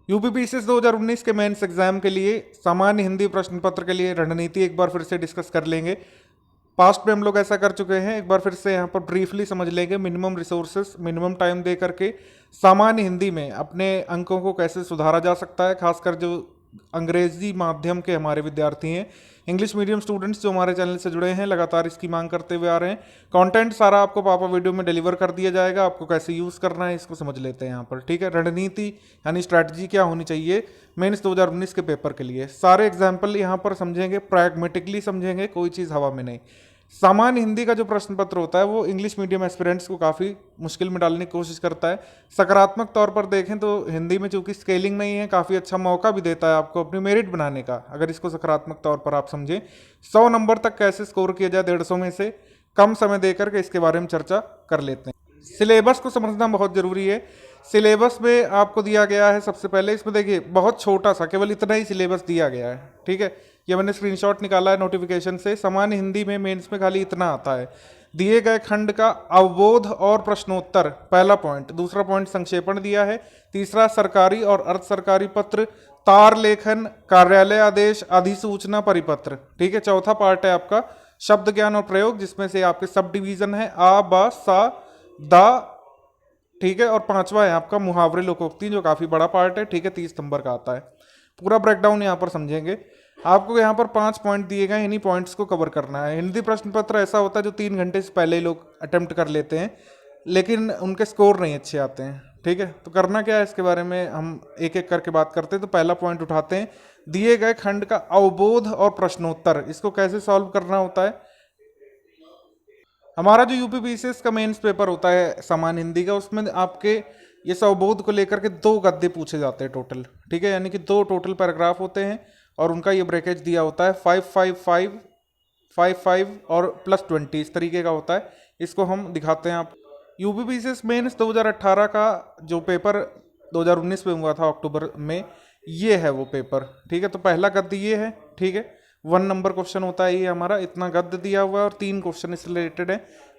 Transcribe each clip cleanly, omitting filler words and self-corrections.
UPPCS 2019 के mains exam के लिए सामान्य हिंदी प्रश्न पत्र के लिए रणनीति एक बार फिर से डिस्कस कर लेंगे। पास्ट में हम लोग ऐसा कर चुके हैं, एक बार फिर से यहाँ पर ब्रीफली समझ लेंगे। मिनिमम रिसोर्सेस, मिनिमम टाइम दे करके सामान्य हिंदी में अपने अंकों को कैसे सुधारा जा सकता है, खासकर जो अंग्रेजी माध्यम के हमारे विद्यार्थी हैं, इंग्लिश मीडियम स्टूडेंट्स जो हमारे चैनल से जुड़े हैं, लगातार इसकी मांग करते हुए आ रहे हैं। कंटेंट सारा आपको पापा वीडियो में डिलीवर कर दिया जाएगा, आपको कैसे यूज़ करना है इसको समझ लेते हैं यहाँ पर, ठीक है। रणनीति यानी स्ट्रैटेजी क्या होनी चाहिए मेंस 2019 के पेपर के लिए, सारे एग्जाम्पल यहाँ पर समझेंगे, प्रैग्मेटिकली समझेंगे, कोई चीज़ हवा में नहीं। सामान्य हिंदी का जो प्रश्न पत्र होता है वो इंग्लिश मीडियम एस्पिरेंट्स को काफ़ी मुश्किल में डालने की कोशिश करता है। सकारात्मक तौर पर देखें तो हिंदी में चूंकि स्केलिंग नहीं है, काफ़ी अच्छा मौका भी देता है आपको अपनी मेरिट बनाने का, अगर इसको सकारात्मक तौर पर आप समझें। 100 नंबर तक कैसे स्कोर किया जाए 150 में से, कम समय देकर के इसके बारे में चर्चा कर लेते हैं। सिलेबस को समझना बहुत जरूरी है। सिलेबस में आपको दिया गया है, सबसे पहले इसमें देखिए बहुत छोटा सा, केवल इतना ही सिलेबस दिया गया है, ठीक है। ये मैंने स्क्रीनशॉट निकाला है नोटिफिकेशन से। सामान्य हिंदी में मेंस में खाली इतना आता है, दिए गए खंड का अवबोध और प्रश्नोत्तर, पहला पॉइंट। दूसरा पॉइंट संक्षेपण दिया है। तीसरा सरकारी और अर्ध सरकारी पत्र, तार लेखन, कार्यालय आदेश, अधिसूचना, परिपत्र, ठीक है। चौथा पार्ट है आपका शब्द ज्ञान और प्रयोग, जिसमें से आपके सब डिवीजन है आ, बा, सा, दा, ठीक है। और पांचवा है आपका मुहावरे लोकोक्ति, जो काफी बड़ा पार्ट है, ठीक है, 30 नंबर का आता है। पूरा ब्रेकडाउन यहाँ पर समझेंगे। आपको यहाँ पर 5 पॉइंट दिए गए, इन्हीं पॉइंट्स को कवर करना है। हिंदी प्रश्न पत्र ऐसा होता है जो 3 घंटे से पहले ही लोग अटेम्प्ट कर लेते हैं, लेकिन उनके स्कोर नहीं अच्छे आते हैं, ठीक है। तो करना क्या है इसके बारे में हम एक एक करके बात करते हैं। तो पहला पॉइंट उठाते हैं, दिए गए खंड का अवबोध और प्रश्नोत्तर, इसको कैसे सॉल्व करना होता है। हमारा जो यूपीपीसीएस का मेंस पेपर होता है सामान्य हिंदी का, उसमें आपके ये स्वबोध को लेकर के 2 गद्य पूछे जाते हैं टोटल, ठीक है। यानी कि 2 टोटल पैराग्राफ होते हैं और उनका ये ब्रेकेज दिया होता है 555, 55 और +20, इस तरीके का होता है। इसको हम दिखाते हैं आप। यूपीपीसीएस मेंस 2018 का जो पेपर 2019 में हुआ था अक्टूबर में, ये है वो पेपर, ठीक है। तो पहला गद्य ये है, ठीक है। 1 नंबर क्वेश्चन होता है ये हमारा, इतना गद्य दिया हुआ है और 3 क्वेश्चन इससे रिलेटेड है।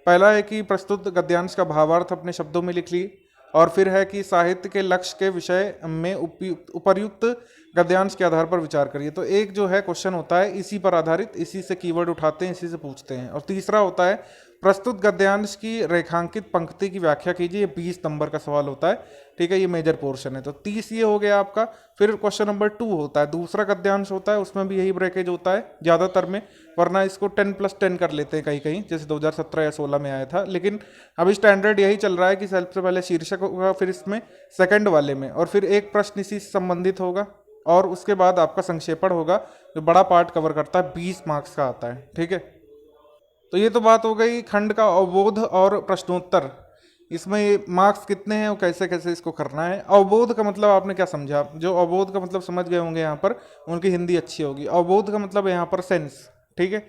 पहला है कि प्रस्तुत गद्यांश का भावार्थ अपने शब्दों में लिख ली, और फिर है कि साहित्य के लक्ष्य के विषय में उपर्युक्त गद्यांश के आधार पर विचार करिए। तो एक जो है क्वेश्चन होता है इसी पर आधारित, इसी से कीवर्ड उठाते हैं, इसी से पूछते हैं। और तीसरा होता है प्रस्तुत गद्यांश की रेखांकित पंक्ति की व्याख्या कीजिए, ये 20 नंबर का सवाल होता है, ठीक है। ये मेजर पोर्शन है, तो 30 ये हो गया आपका। फिर क्वेश्चन नंबर 2 होता है, दूसरा गद्यांश होता है, उसमें भी यही ब्रेकेज होता है ज़्यादातर में, वरना इसको 10+10 कर लेते हैं कहीं कहीं, जैसे 2017 या 16 में आया था। लेकिन अभी स्टैंडर्ड यही चल रहा है कि सबसे पहले शीर्षक होगा, फिर इसमें सेकंड वाले में, और फिर एक प्रश्न इसी से संबंधित होगा, और उसके बाद आपका संक्षेपण होगा जो बड़ा पार्ट कवर करता है, 20 मार्क्स का आता है, ठीक है। तो ये तो बात हो गई खंड का अवबोध और प्रश्नोत्तर, इसमें मार्क्स कितने हैं और कैसे कैसे इसको करना है। अवबोध का मतलब आपने क्या समझा, जो अवबोध का मतलब समझ गए होंगे यहाँ पर, उनकी हिंदी अच्छी होगी। अवबोध का मतलब यहाँ पर सेंस, ठीक है।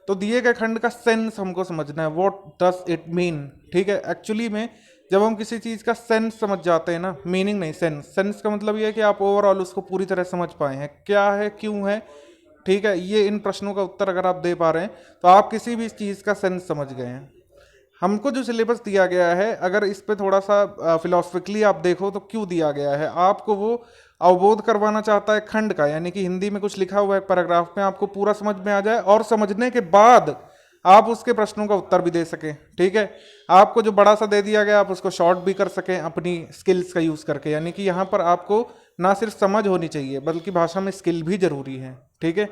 तो दिए गए खंड का सेंस हमको समझना है, व्हाट डज इट मीन, ठीक है। एक्चुअली में जब हम किसी चीज़ का सेंस समझ जाते हैं ना, मीनिंग नहीं, सेंस, सेंस का मतलब ये है कि आप ओवरऑल उसको पूरी तरह समझ पाए हैं, क्या है, क्यों है, ठीक है। ये इन प्रश्नों का उत्तर अगर आप दे पा रहे हैं तो आप किसी भी चीज़ का सेंस समझ गए हैं। हमको जो सिलेबस दिया गया है, अगर इस पे थोड़ा सा फिलोसफिकली आप देखो तो क्यों दिया गया है, आपको वो अवबोध करवाना चाहता है खंड का, यानी कि हिंदी में कुछ लिखा हुआ है पैराग्राफ में, आपको पूरा समझ में आ जाए, और समझने के बाद आप उसके प्रश्नों का उत्तर भी दे सकें, ठीक है। आपको जो बड़ा सा दे दिया गया आप उसको शॉर्ट भी कर सकें अपनी स्किल्स का यूज़ करके, यानी कि यहाँ पर आपको ना सिर्फ समझ होनी चाहिए बल्कि भाषा में स्किल भी जरूरी है, ठीक है।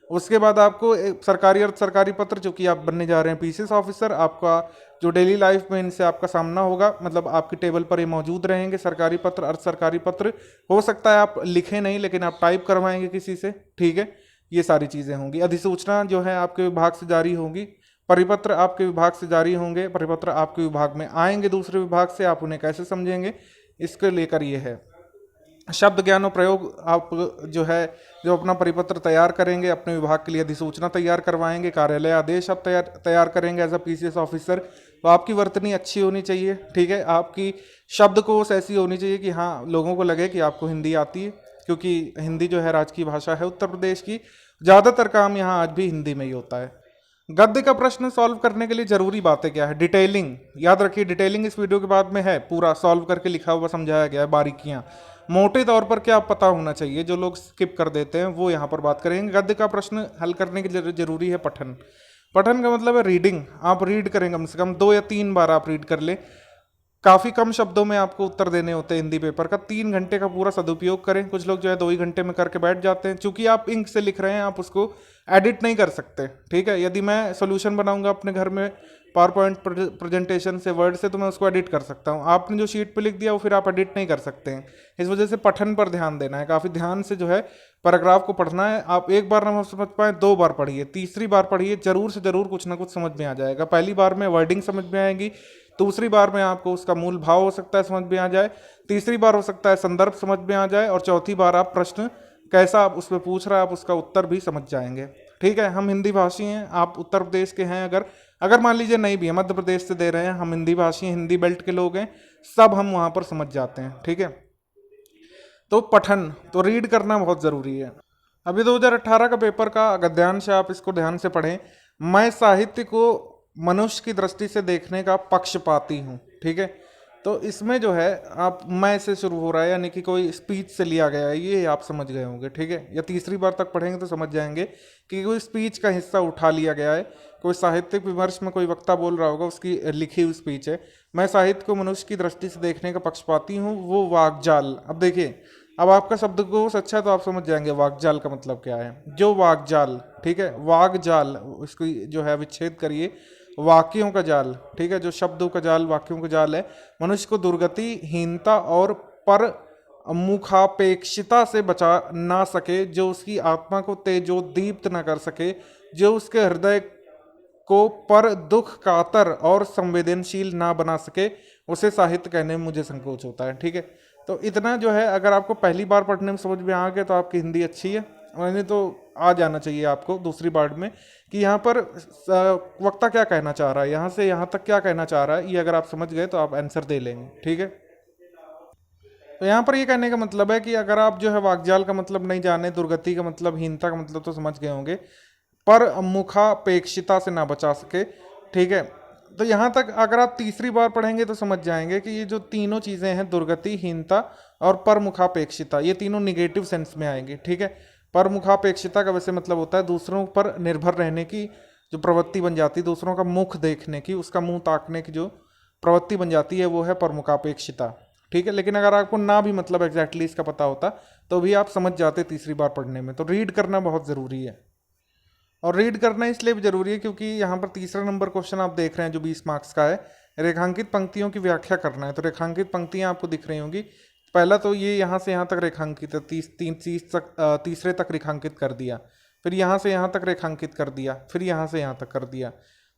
उसके बाद आपको सरकारी अर्ध सरकारी पत्र, जो कि आप बनने जा रहे हैं पीसीएस ऑफिसर, आपका जो डेली लाइफ में इनसे आपका सामना होगा, मतलब आपकी टेबल पर ये मौजूद रहेंगे, सरकारी पत्र, अर्ध सरकारी पत्र। हो सकता है आप लिखें नहीं, लेकिन आप टाइप करवाएंगे किसी से, ठीक है। ये सारी चीज़ें होंगी। अधिसूचना जो है आपके विभाग से जारी होगी, परिपत्र आपके विभाग से जारी होंगे, परिपत्र आपके विभाग में आएंगे दूसरे विभाग से, आप उन्हें कैसे समझेंगे, इसको लेकर ये है। शब्द ज्ञान और प्रयोग, आप जो है जो अपना परिपत्र तैयार करेंगे, अपने विभाग के लिए अधिसूचना तैयार करवाएंगे, कार्यालय आदेश आप तैयार करेंगे एज अ पीसीएस ऑफिसर, तो आपकी वर्तनी अच्छी होनी चाहिए, ठीक है। आपकी शब्दकोश ऐसी होनी चाहिए कि हाँ, लोगों को लगे कि आपको हिंदी आती है, क्योंकि हिंदी जो है राजकीय भाषा है उत्तर प्रदेश की, ज़्यादातर काम यहाँ आज भी हिंदी में ही होता है। गद्य का प्रश्न सॉल्व करने के लिए जरूरी बातें क्या है, डिटेलिंग, याद रखिए डिटेलिंग इस वीडियो के बाद में है, पूरा सॉल्व करके लिखा हुआ समझाया गया है, बारीकियां। मोटे तौर पर क्या पता होना चाहिए, जो लोग स्किप कर देते हैं वो यहाँ पर बात करेंगे। गद्य का प्रश्न हल करने के लिए जरूरी है पठन। पठन का मतलब है रीडिंग, आप रीड करें कम से कम 2 या 3 बार आप रीड कर ले। काफ़ी कम शब्दों में आपको उत्तर देने होते हैं हिंदी पेपर का। 3 घंटे का पूरा सदुपयोग करें। कुछ लोग जो है 2 ही घंटे में करके बैठ जाते हैं। चूंकि आप इंक से लिख रहे हैं, आप उसको एडिट नहीं कर सकते, ठीक है। यदि मैं सोल्यूशन बनाऊंगा अपने घर में पावर पॉइंट प्रेजेंटेशन से, वर्ड से, तो मैं उसको एडिट कर सकता हूँ। आपने जो शीट पे लिख दिया वो फिर आप एडिट नहीं कर सकते हैं। इस वजह से पठन पर ध्यान देना है, काफ़ी ध्यान से जो है पैराग्राफ को पढ़ना है। आप एक बार ना समझ पाए 2 बार पढ़िए, तीसरी बार पढ़िए, जरूर से जरूर कुछ ना कुछ समझ में आ जाएगा। पहली बार में वर्डिंग समझ में आएगी, दूसरी बार में आपको उसका मूल भाव हो सकता है समझ में आ जाए, तीसरी बार हो सकता है संदर्भ समझ में आ जाए, और चौथी बार आप प्रश्न कैसा आप उसमें पूछ रहा है आप उसका उत्तर भी समझ जाएंगे, ठीक है। हम हिंदी भाषी हैं, आप उत्तर प्रदेश के हैं, अगर मान लीजिए नहीं भी है, मध्य प्रदेश से दे रहे हैं, हम हिंदी भाषी हैं, हिंदी बेल्ट के लोग हैं, सब हम वहां पर समझ जाते हैं, ठीक है। तो पठन, तो रीड करना बहुत जरूरी है। अभी 2018 का पेपर का गद्यांश है, आप इसको ध्यान से पढ़ें। मैं साहित्य को मनुष्य की दृष्टि से देखने का पक्षपाती हूँ, ठीक है। तो इसमें जो है आप मैं से शुरू हो रहा है, यानी कि कोई स्पीच से लिया गया है, ये आप समझ गए होंगे, ठीक है। या तीसरी बार तक पढ़ेंगे तो समझ जाएंगे कि कोई स्पीच का हिस्सा उठा लिया गया है, कोई साहित्यिक विमर्श में कोई वक्ता बोल रहा होगा, उसकी लिखी हुई स्पीच है। मैं साहित्य को मनुष्य की दृष्टि से देखने का पक्षपाती हूँ, वो वाकजाल। अब देखिए, अब आपका शब्दकोश अच्छा है तो आप समझ जाएंगे वाकजाल का मतलब क्या है। जो वाकजाल, ठीक है, वाकजाल, इसको जो है विच्छेद करिए, वाक्यों का जाल, ठीक है, जो शब्दों का जाल, वाक्यों का जाल है, मनुष्य को दुर्गति, हीनता और पर मुखापेक्षिता से बचा ना सके, जो उसकी आत्मा को तेजोदीप्त न कर सके, जो उसके हृदय को पर दुख कातर और संवेदनशील ना बना सके, उसे साहित्य कहने में मुझे संकोच होता है, ठीक है। तो इतना जो है, अगर आपको पहली बार पढ़ने में समझ में आ गया तो आपकी हिंदी अच्छी है, और नहीं तो आ जाना चाहिए आपको दूसरी बार में कि यहाँ पर वक्ता क्या कहना चाह रहा है, यहाँ से यहाँ तक क्या कहना चाह रहा है, ये अगर आप समझ गए तो आप आंसर दे लेंगे, ठीक है। तो यहाँ पर ये कहने का मतलब है कि अगर आप जो है वाकजाल का मतलब नहीं जाने, दुर्गति का मतलब, हीनता का मतलब तो समझ गए होंगे, पर मुखापेक्षिता से ना बचा सके, ठीक है। तो यहाँ तक अगर आप तीसरी बार पढ़ेंगे तो समझ जाएंगे कि ये जो तीनों चीज़ें हैं, दुर्गति, हीनता और परमुखापेक्षिता, ये तीनों निगेटिव सेंस में आएंगी, ठीक है। परमुखापेक्षिता का वैसे मतलब होता है दूसरों पर निर्भर रहने की जो प्रवृत्ति बन जाती है, दूसरों का मुख देखने की, उसका मुंह ताकने की जो प्रवृत्ति बन जाती है, वो है परमुखापेक्षिता, ठीक है। लेकिन अगर आपको ना भी मतलब एग्जैक्टली इसका पता होता तो भी आप समझ जाते तीसरी बार पढ़ने में। तो रीड करना बहुत ज़रूरी है, और रीड करना इसलिए भी जरूरी है क्योंकि यहाँ पर तीसरा नंबर क्वेश्चन आप देख रहे हैं जो 20 मार्क्स का है, रेखांकित पंक्तियों की व्याख्या करना है। तो रेखांकित पंक्तियाँ आपको दिख रही होंगी। पहला तो ये यहाँ से यहाँ तक रेखांकित है, 30 तक, तीसरे तक रेखांकित कर दिया, फिर यहाँ से यहाँ तक रेखांकित कर दिया, फिर यहाँ से यहाँ तक कर दिया।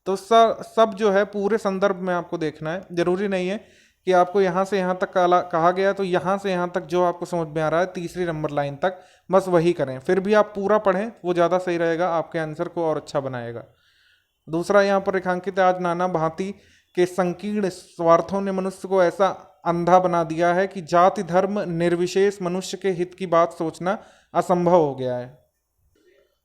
तो सब जो है पूरे संदर्भ में आपको देखना है। जरूरी नहीं है कि आपको यहाँ से यहाँ तक कहा गया तो यहाँ से यहाँ तक जो आपको समझ में आ रहा है तीसरी नंबर लाइन तक बस वही करें, फिर भी आप पूरा पढ़ें, वो ज़्यादा सही रहेगा, आपके आंसर को और अच्छा बनाएगा। दूसरा यहाँ पर रेखांकित आज नाना भांति के संकीर्ण स्वार्थों ने मनुष्य को ऐसा अंधा बना दिया है कि जाति धर्म निर्विशेष मनुष्य के हित की बात सोचना असंभव हो गया है।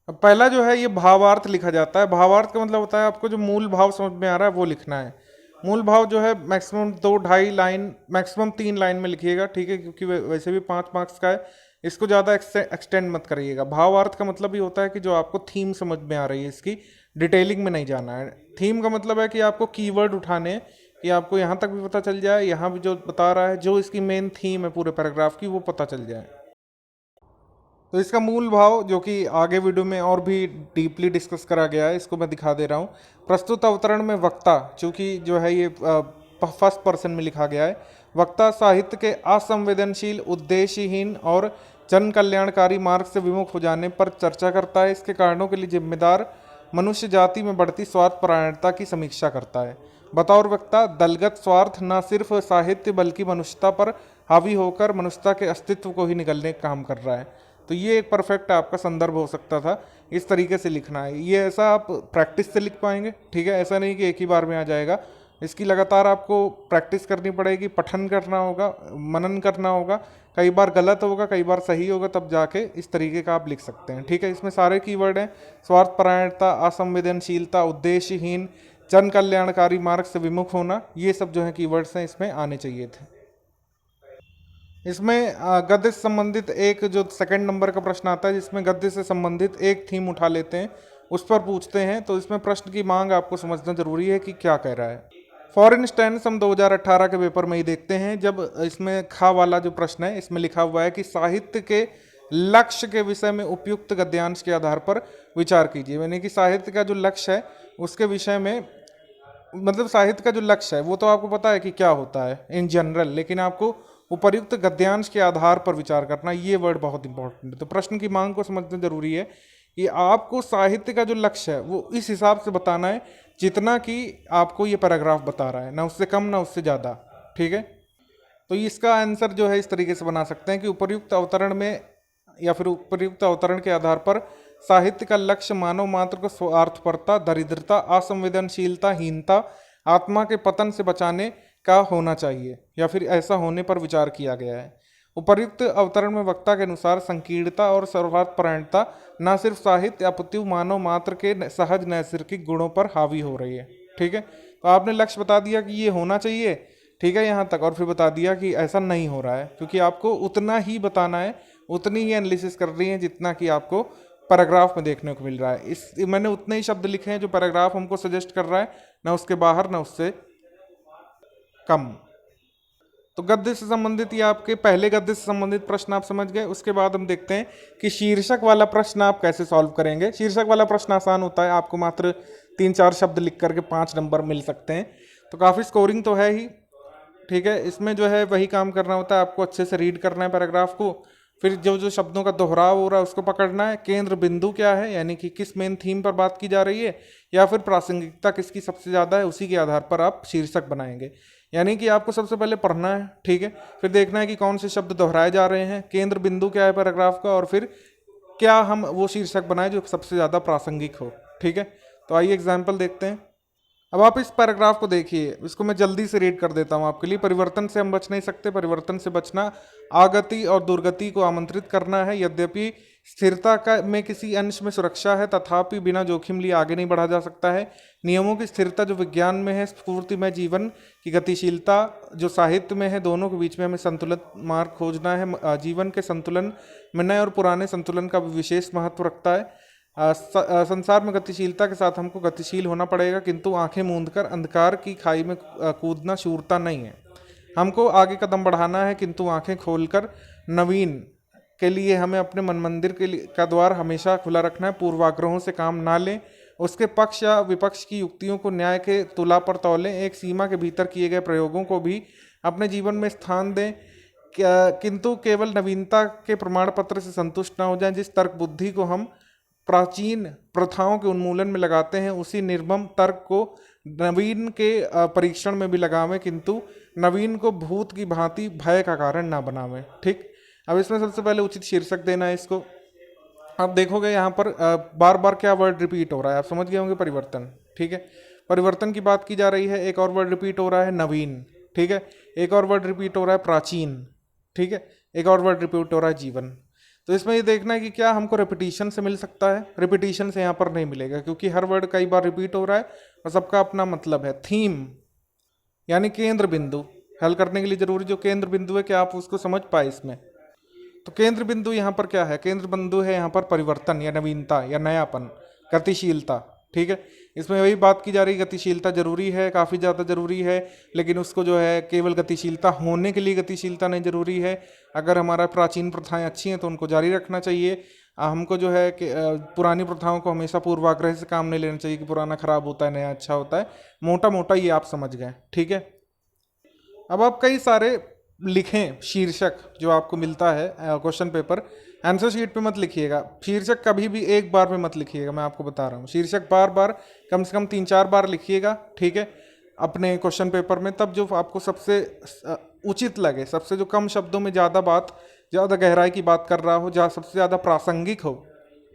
अब पहला जो है ये भावार्थ लिखा जाता है। भावार्थ का मतलब होता है आपको जो मूल भाव समझ में आ रहा है वो लिखना है। मूल भाव जो है मैक्सिमम 2-2.5 लाइन, मैक्सिमम 3 लाइन में लिखिएगा, ठीक है, क्योंकि वैसे भी 5 मार्क्स का है। इसको ज़्यादा एक्सटेंड मत करिएगा। भावार्थ का मतलब ये होता है कि जो आपको थीम समझ में आ रही है, इसकी डिटेलिंग में नहीं जाना है। थीम का मतलब है कि आपको कीवर्ड उठाने हैं कि आपको यहाँ तक भी पता चल जाए, यहाँ भी जो बता रहा है, जो इसकी मेन थीम है पूरे पैराग्राफ की, वो पता चल जाए। तो इसका मूल भाव जो कि आगे वीडियो में और भी डीपली डिस्कस करा गया है, इसको मैं दिखा दे रहा हूँ। प्रस्तुत अवतरण में वक्ता, चूँकि जो है ये फर्स्ट पर्सन में लिखा गया है, वक्ता साहित्य के असंवेदनशील, उद्देश्यहीन और जन कल्याणकारी मार्ग से विमुख हो जाने पर चर्चा करता है। इसके कारणों के लिए जिम्मेदार मनुष्य जाति में बढ़ती स्वार्थपरायणता की समीक्षा करता है। बतौर वक्ता दलगत स्वार्थ न सिर्फ साहित्य बल्कि मनुष्यता पर हावी होकर मनुष्यता के अस्तित्व को ही निगलने का काम कर रहा है। तो ये एक परफेक्ट आपका संदर्भ हो सकता था, इस तरीके से लिखना है। ये ऐसा आप प्रैक्टिस से लिख पाएंगे, ठीक है, ऐसा नहीं कि एक ही बार में आ जाएगा। इसकी लगातार आपको प्रैक्टिस करनी पड़ेगी, पठन करना होगा, मनन करना होगा। कई बार गलत होगा, कई बार सही होगा, तब जाके इस तरीके का आप लिख सकते हैं, ठीक है। इसमें सारे कीवर्ड हैं, स्वार्थपरायणता, असंवेदनशीलता, उद्देश्यहीन, जन कल्याणकारी मार्ग से विमुख होना, ये सब जो है कीवर्ड्स हैं इसमें आने चाहिए थे। इसमें गद्य से संबंधित एक जो सेकंड नंबर का प्रश्न आता है, जिसमें गद्य से संबंधित एक थीम उठा लेते हैं, उस पर पूछते हैं। तो इसमें प्रश्न की मांग आपको समझना जरूरी है कि क्या कह रहा है। फॉर इंस्टेंस हम 2018 के पेपर में ही देखते हैं, जब इसमें खा वाला जो प्रश्न है, इसमें लिखा हुआ है कि साहित्य के लक्ष्य के विषय में उपयुक्त गद्यांश के आधार पर विचार कीजिए। यानी कि साहित्य का जो लक्ष्य है उसके विषय में, मतलब साहित्य का जो लक्ष्य है वो तो आपको पता है कि क्या होता है इन जनरल, लेकिन आपको उपर्युक्त गद्यांश के आधार पर विचार करना, ये वर्ड बहुत इंपॉर्टेंट है। तो प्रश्न की मांग को समझना जरूरी है कि आपको साहित्य का जो लक्ष्य है वो इस हिसाब से बताना है जितना कि आपको ये पैराग्राफ बता रहा है, ना उससे कम ना उससे ज़्यादा। ठीक है, तो इसका आंसर जो है इस तरीके से बना सकते हैं कि उपर्युक्त अवतरण में या फिर उपर्युक्त अवतरण के आधार पर साहित्य का लक्ष्य मानव मात्र को स्वार्थपरता, दरिद्रता, असंवेदनशीलता, हीनता, आत्मा के पतन से बचाने का होना चाहिए, या फिर ऐसा होने पर विचार किया गया है। उपर्युक्त अवतरण में वक्ता के अनुसार संकीर्णता और सर्वार्थपरायणता न सिर्फ साहित्य अपितु मानव मात्र के सहज नैसर्गिक गुणों पर हावी हो रही है। ठीक है, तो आपने लक्ष्य बता दिया कि ये होना चाहिए, ठीक है, यहाँ तक, और फिर बता दिया कि ऐसा नहीं हो रहा है, क्योंकि आपको उतना ही बताना है, उतनी ही एनालिसिस कर रही है जितना कि आपको पैराग्राफ में देखने को मिल रहा है। इस मैंने उतने ही शब्द लिखे हैं जो पैराग्राफ हमको सजेस्ट कर रहा है, ना उसके बाहर ना उससे कम। तो गद्य से संबंधित या आपके पहले गद्य से संबंधित प्रश्न आप समझ गए। उसके बाद हम देखते हैं कि शीर्षक वाला प्रश्न आप कैसे सॉल्व करेंगे। शीर्षक वाला प्रश्न आसान होता है, आपको मात्र 3-4 शब्द लिख करके 5 नंबर मिल सकते हैं, तो काफ़ी स्कोरिंग तो है ही। ठीक है, इसमें जो है वही काम करना होता है, आपको अच्छे से रीड करना है पैराग्राफ को, फिर जो जो शब्दों का दोहराव हो रहा है उसको पकड़ना है, केंद्र बिंदु क्या है, यानी कि किस मेन थीम पर बात की जा रही है, या फिर प्रासंगिकता किसकी सबसे ज़्यादा है, उसी के आधार पर आप शीर्षक बनाएंगे। यानी कि आपको सबसे पहले पढ़ना है, ठीक है, फिर देखना है कि कौन से शब्द दोहराए जा रहे हैं, केंद्र बिंदु क्या है पैराग्राफ का, और फिर क्या हम वो शीर्षक बनाए जो सबसे ज़्यादा प्रासंगिक हो। ठीक है, तो आइए एग्जाम्पल देखते हैं। अब आप इस पैराग्राफ को देखिए, इसको मैं जल्दी से रीड कर देता हूँ आपके लिए। परिवर्तन से हम बच नहीं सकते, परिवर्तन से बचना आगति और दुर्गति को आमंत्रित करना है। यद्यपि स्थिरता का में किसी अंश में सुरक्षा है, तथापि बिना जोखिम लिए आगे नहीं बढ़ा जा सकता है। नियमों की स्थिरता जो विज्ञान में है, स्फूर्तिमय जीवन की गतिशीलता जो साहित्य में है, दोनों के बीच में हमें संतुलित मार्ग खोजना है। जीवन के संतुलन में नए और पुराने संतुलन का विशेष महत्व रखता है। संसार में गतिशीलता के साथ हमको गतिशील होना पड़ेगा, किंतु आंखें मूंदकर अंधकार की खाई में कूदना शूरता नहीं है। हमको आगे कदम बढ़ाना है, किंतु आंखें खोलकर नवीन के लिए हमें अपने मन मंदिर के लिए का द्वार हमेशा खुला रखना है। पूर्वाग्रहों से काम ना लें, उसके पक्ष या विपक्ष की युक्तियों को न्याय के तुला पर तौलें। एक सीमा के भीतर किए गए प्रयोगों को भी अपने जीवन में स्थान दें, किंतु केवल नवीनता के प्रमाण पत्र से संतुष्ट न हो जाएं। जिस तर्क बुद्धि को हम प्राचीन प्रथाओं के उन्मूलन में लगाते हैं, उसी निर्मम तर्क को नवीन के परीक्षण में भी लगावें, किंतु नवीन को भूत की भांति भय का कारण ना बनावें। ठीक, अब इसमें सबसे पहले उचित शीर्षक देना है इसको। आप देखोगे यहाँ पर बार बार क्या वर्ड रिपीट हो रहा है, आप समझ गए होंगे, परिवर्तन। ठीक है, परिवर्तन की बात की जा रही है। एक और वर्ड रिपीट हो रहा है, नवीन। ठीक है, एक और वर्ड रिपीट हो रहा है, प्राचीन। ठीक है, एक और वर्ड रिपीट हो रहा है, जीवन। तो इसमें ये देखना है कि क्या हमको रेपिटेशन से मिल सकता है। रेपिटेशन से यहाँ पर नहीं मिलेगा, क्योंकि हर वर्ड कई बार रिपीट हो रहा है और सबका अपना मतलब है। थीम यानी केंद्र बिंदु हल करने के लिए जरूरी जो केंद्र बिंदु है, क्या आप उसको समझ पाए इसमें। तो केंद्र बिंदु यहाँ पर क्या है, केंद्र बिंदु है यहाँ पर परिवर्तन या नवीनता या नयापन, गतिशीलता। ठीक है, इसमें वही बात की जा रही है, गतिशीलता जरूरी है, काफ़ी ज़्यादा जरूरी है, लेकिन उसको जो है केवल गतिशीलता होने के लिए गतिशीलता नहीं जरूरी है। अगर हमारा प्राचीन प्रथाएं अच्छी हैं तो उनको जारी रखना चाहिए। हमको जो है कि पुरानी प्रथाओं को हमेशा पूर्वाग्रह से काम नहीं लेना चाहिए कि पुराना खराब होता है नया अच्छा होता है। मोटा मोटा ये आप समझ गए। ठीक है, अब आप कई सारे लिखें शीर्षक जो आपको मिलता है क्वेश्चन पेपर, आंसर शीट पे मत लिखिएगा। शीर्षक कभी भी एक बार में मत लिखिएगा, मैं आपको बता रहा हूँ। शीर्षक बार बार कम से कम 3-4 बार लिखिएगा। ठीक है, अपने क्वेश्चन पेपर में, तब जो आपको सबसे उचित लगे, सबसे जो कम शब्दों में ज़्यादा गहराई की बात कर रहा हो, जहाँ सबसे ज़्यादा प्रासंगिक हो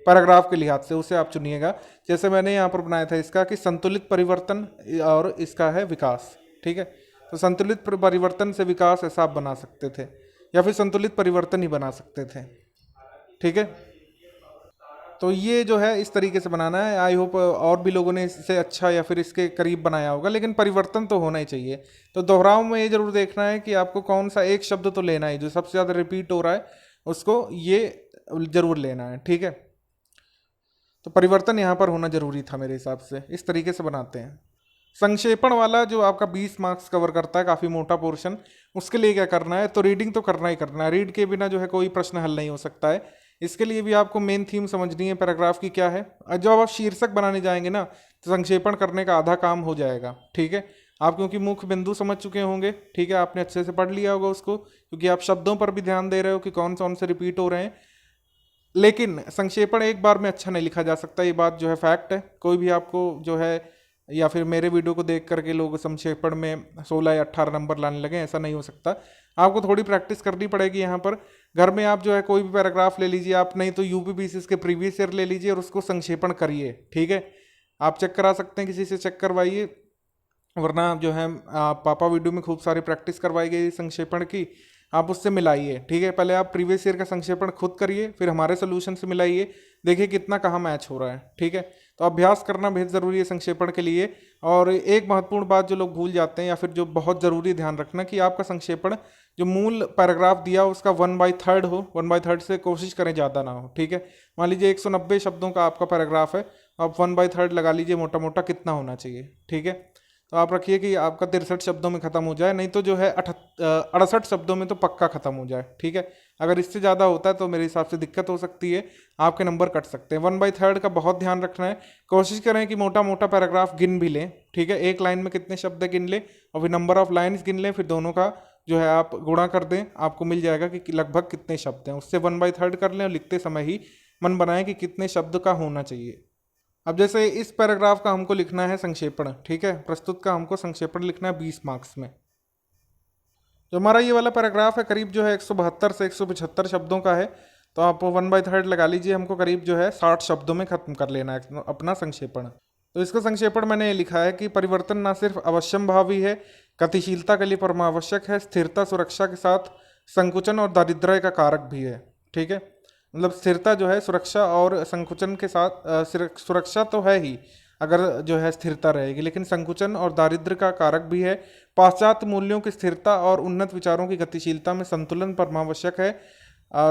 पैराग्राफ के लिहाज से, उसे आप चुनिएगा। जैसे मैंने यहाँ पर बनाया था इसका कि संतुलित परिवर्तन, और इसका है विकास। ठीक है, तो संतुलित परिवर्तन से विकास ऐसा आप बना सकते थे, या फिर संतुलित परिवर्तन ही बना सकते थे। ठीक है, तो ये जो है इस तरीके से बनाना है। आई होप और भी लोगों ने इससे अच्छा या फिर इसके करीब बनाया होगा, लेकिन परिवर्तन तो होना ही चाहिए। तो दोहराव में ये जरूर देखना है कि आपको कौन सा एक शब्द तो लेना है जो सबसे ज़्यादा रिपीट हो रहा है, उसको ये जरूर लेना है, ठीक है। तो परिवर्तन यहाँ पर होना जरूरी था मेरे हिसाब से। इस तरीके से बनाते हैं। संक्षेपण वाला जो आपका 20 मार्क्स कवर करता है, काफ़ी मोटा पोर्शन, उसके लिए क्या करना है, तो रीडिंग तो करना ही करना है। रीड के बिना जो है कोई प्रश्न हल नहीं हो सकता है। इसके लिए भी आपको मेन थीम समझनी है पैराग्राफ की क्या है। और जब आप शीर्षक बनाने जाएंगे ना, तो संक्षेपण करने का आधा काम हो जाएगा, ठीक है। आप क्योंकि मुख्य बिंदु समझ चुके होंगे, ठीक है, आपने अच्छे से पढ़ लिया होगा उसको, क्योंकि आप शब्दों पर भी ध्यान दे रहे हो कि कौन से रिपीट हो रहे हैं। लेकिन संक्षेपण एक बार में अच्छा नहीं लिखा जा सकता, ये बात जो है फैक्ट है। कोई भी आपको जो है, या फिर मेरे वीडियो को देख करके लोग संक्षेपण में 16 या 18 नंबर लाने लगे, ऐसा नहीं हो सकता। आपको थोड़ी प्रैक्टिस करनी पड़ेगी यहाँ पर। घर में आप जो है कोई भी पैराग्राफ ले लीजिए, आप नहीं तो यूपीपीसीएस के प्रीवियस ईयर ले लीजिए और उसको संक्षेपण करिए, ठीक है। आप चेक करा सकते हैं, किसी से चेक करवाइए, वरना जो है पापा वीडियो में खूब सारी प्रैक्टिस करवाई गई संक्षेपण की, आप उससे मिलाइए, ठीक है। पहले आप प्रीवियस ईयर का संक्षेपण खुद करिए, फिर हमारे सोल्यूशन से मिलाइए, देखिए कितना कहाँ मैच हो रहा है, ठीक है। तो अभ्यास करना बेहद ज़रूरी है संक्षेपण के लिए। और एक महत्वपूर्ण बात जो लोग भूल जाते हैं, या फिर जो बहुत ज़रूरी ध्यान रखना, कि आपका संक्षेपण जो मूल पैराग्राफ दिया हो उसका 1/3 हो। 1/3 से कोशिश करें ज़्यादा ना हो, ठीक है। मान लीजिए 190 शब्दों का आपका पैराग्राफ है, आप 1/3 लगा लीजिए मोटा मोटा कितना होना चाहिए, ठीक है। तो आप रखिए कि आपका 63 शब्दों में खत्म हो जाए, नहीं तो जो है 68 शब्दों में तो पक्का खत्म हो जाए, ठीक है। अगर इससे ज़्यादा होता है तो मेरे हिसाब से दिक्कत हो सकती है, आपके नंबर कट सकते हैं। 1/3 का बहुत ध्यान रखना है। कोशिश करें कि मोटा मोटा पैराग्राफ गिन भी लें, ठीक है। एक लाइन में कितने शब्द गिन लें और फिर नंबर ऑफ लाइन्स गिन लें, फिर दोनों का जो है आप गुणा कर दें, आपको मिल जाएगा कि लगभग कितने शब्द हैं। उससे 1/3 कर लें और लिखते समय ही मन बनाएं कि कितने शब्द का होना चाहिए। अब जैसे इस पैराग्राफ का हमको लिखना है संक्षेपण, ठीक है, प्रस्तुत का हमको संक्षेपण लिखना है 20 मार्क्स में। जो हमारा ये वाला पैराग्राफ है करीब जो है 172 से 175 शब्दों का है, तो आप 1/3 लगा लीजिए, हमको करीब जो है 60 शब्दों में खत्म कर लेना है अपना संक्षेपण। तो इसका संक्षेपण मैंने लिखा है कि परिवर्तन न सिर्फ अवश्यंभावी है, गतिशीलता के लिए परमावश्यक है, स्थिरता सुरक्षा के साथ संकुचन और दारिद्र्य का कारक भी है, ठीक है। मतलब स्थिरता जो है सुरक्षा और संकुचन के साथ, सुरक्षा तो है ही अगर जो है स्थिरता रहेगी, लेकिन संकुचन और दारिद्र्य का कारक भी है। पाश्चात्य मूल्यों की स्थिरता और उन्नत विचारों की गतिशीलता में संतुलन परमावश्यक है।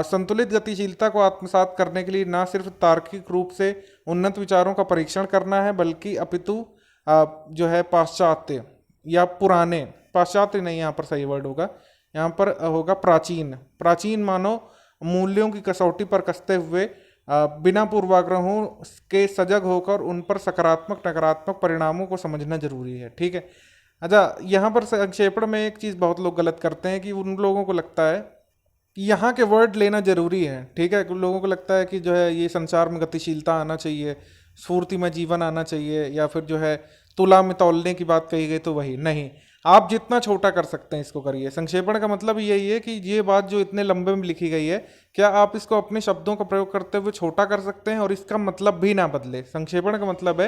संतुलित गतिशीलता को आत्मसात करने के लिए न सिर्फ तार्किक रूप से उन्नत विचारों का परीक्षण करना है, बल्कि अपितु जो है पाश्चात्य या पुराने, पाश्चात्य नहीं यहाँ पर सही वर्ड होगा, यहाँ पर होगा प्राचीन, प्राचीन मानो मूल्यों की कसौटी पर कसते हुए बिना पूर्वाग्रहों के सजग होकर उन पर सकारात्मक नकारात्मक परिणामों को समझना जरूरी है, ठीक है। अच्छा, यहाँ पर संक्षेपण में एक चीज़ बहुत लोग गलत करते हैं कि उन लोगों को लगता है कि यहाँ के वर्ड लेना जरूरी है, ठीक है। कुछ लोगों को लगता है कि जो है ये संसार में गतिशीलता आना चाहिए, स्फूर्ति में जीवन आना चाहिए, या फिर जो है तुला में तौलने की बात कही गई तो वही नहीं। आप जितना छोटा कर सकते हैं इसको करिए। संक्षेपण का मतलब यही है कि ये बात जो इतने लंबे में लिखी गई है, क्या आप इसको अपने शब्दों का प्रयोग करते हुए छोटा कर सकते हैं और इसका मतलब भी ना बदले। संक्षेपण का मतलब है